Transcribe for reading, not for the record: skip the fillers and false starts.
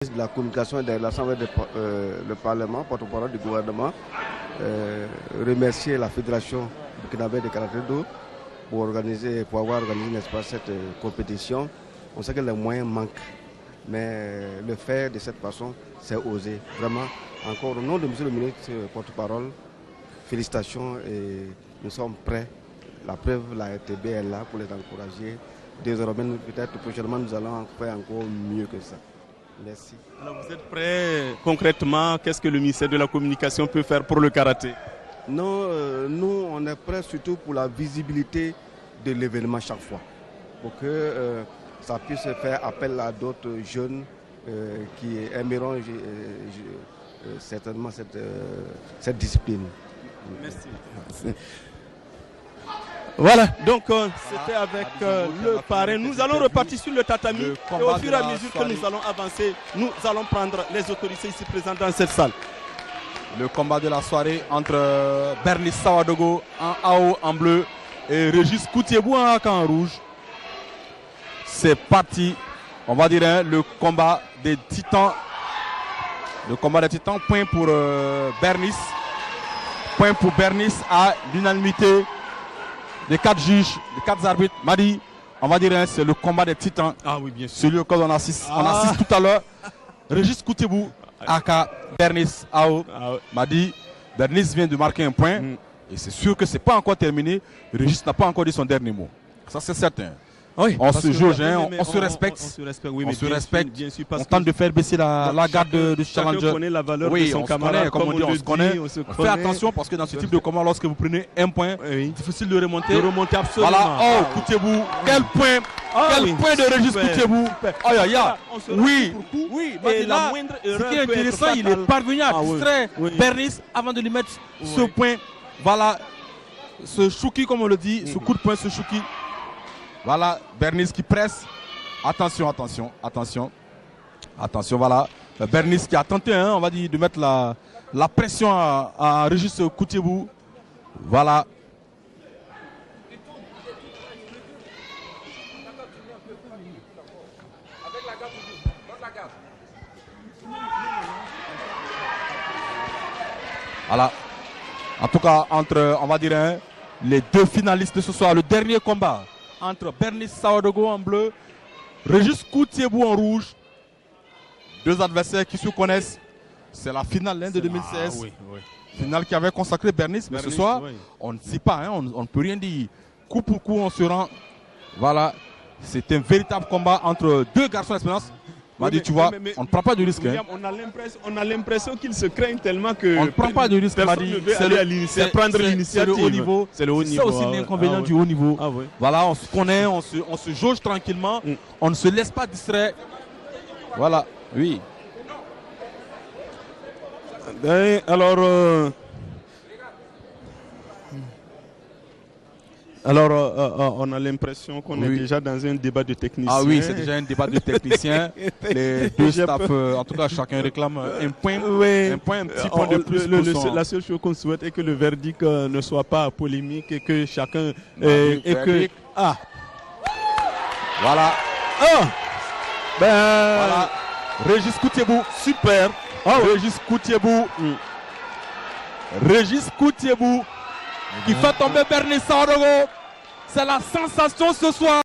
De la communication de l'Assemblée le Parlement, porte-parole du gouvernement, remercier la Fédération burkinabé de karaté-do pour avoir organisé, n'est-ce pas, cette compétition. On sait que les moyens manquent, mais le faire de cette façon, c'est oser. Vraiment, encore au nom de M. le ministre porte-parole, félicitations et nous sommes prêts. La preuve, la RTB est là pour les encourager. Désormais, peut-être prochainement, nous allons faire encore mieux que ça. Merci. Alors vous êtes prêts concrètement? Qu'est-ce que le ministère de la Communication peut faire pour le karaté? Non, nous, on est prêts surtout pour la visibilité de l'événement chaque fois. Pour que ça puisse faire appel à d'autres jeunes qui aimeront certainement cette discipline. Merci. Voilà, donc c'était avec le parrain. Nous allons repartir sur le tatami et au fur et à mesure que nous allons avancer, nous allons prendre les autorités ici présentes dans cette salle. Le combat de la soirée entre Bernice Sawadogo en haut en bleu et Régis Koutiebou en rouge. C'est parti, on va dire hein, le combat des titans. Le combat des titans, point pour Bernice. Point pour Bernice à l'unanimité. Les 4 juges, les 4 arbitres, Madi, on va dire, hein, c'est le combat des titans. Ah oui, bien sûr. Celui auquel on assiste tout à l'heure. Régis Koutiebou, aka Bernice Ao. Madi, Bernice vient de marquer un point. Et c'est sûr que ce n'est pas encore terminé. Régis n'a pas encore dit son dernier mot. Ça, c'est certain. Oui, on se jauge, hein, on se respecte. Oui, on se respecte. Bien sûr, on tente de faire baisser la garde de challenger. On connaît la valeur de son camarade. Comme on dit, on se connaît. Faites attention parce que dans ce type de combat, lorsque vous prenez un point, difficile de remonter. De remonter absolument. Voilà, oh, Koutiebou, quel point. Quel point de Régis Koutiebou. Oh, oui, et la moindre erreur. Ce qui est intéressant, il est parvenu à distraire Bernice avant de lui mettre ce point. Voilà, ce chouki, comme on le dit, ce coup de poing, ce chouki. Voilà, Bernice qui presse. Attention, attention, attention. Attention, voilà. Bernice qui a tenté, hein, on va dire, de mettre la pression à Régis Koutiebou. Voilà. Voilà. En tout cas, entre, on va dire, hein, les deux finalistes de ce soir, le dernier combat entre Bernice Sawadogo en bleu, Régis Koutiebou en rouge. Deux adversaires qui se connaissent. C'est la finale de 2016. Finale qui avait consacré Bernice. Mais ce soir, on ne sait pas, hein, on ne peut rien dire. Coup pour coup, on se rend. Voilà. C'est un véritable combat entre deux garçons d'expérience. Madi, tu vois, on ne prend pas de risque. William, hein. On a l'impression qu'ils se craignent tellement que. On ne prend pas de risque, Madi. C'est prendre l'initiative. C'est le haut niveau. C'est aussi l'inconvénient du haut niveau. Voilà, on se connaît, on se jauge tranquillement. On ne se laisse pas distraire. Voilà, oui. Alors, on a l'impression qu'on est déjà dans un débat de techniciens. Ah oui, c'est déjà un débat de techniciens. Les deux staffs, en tout cas, chacun réclame un point, un petit point de plus. La seule chose qu'on souhaite est que le verdict ne soit pas polémique et que chacun... Voilà. Voilà. Régis Koutiebou, super. Régis Koutiebou. Régis Koutiebou qui fait tomber Bernice Sawadogo. C'est la sensation ce soir.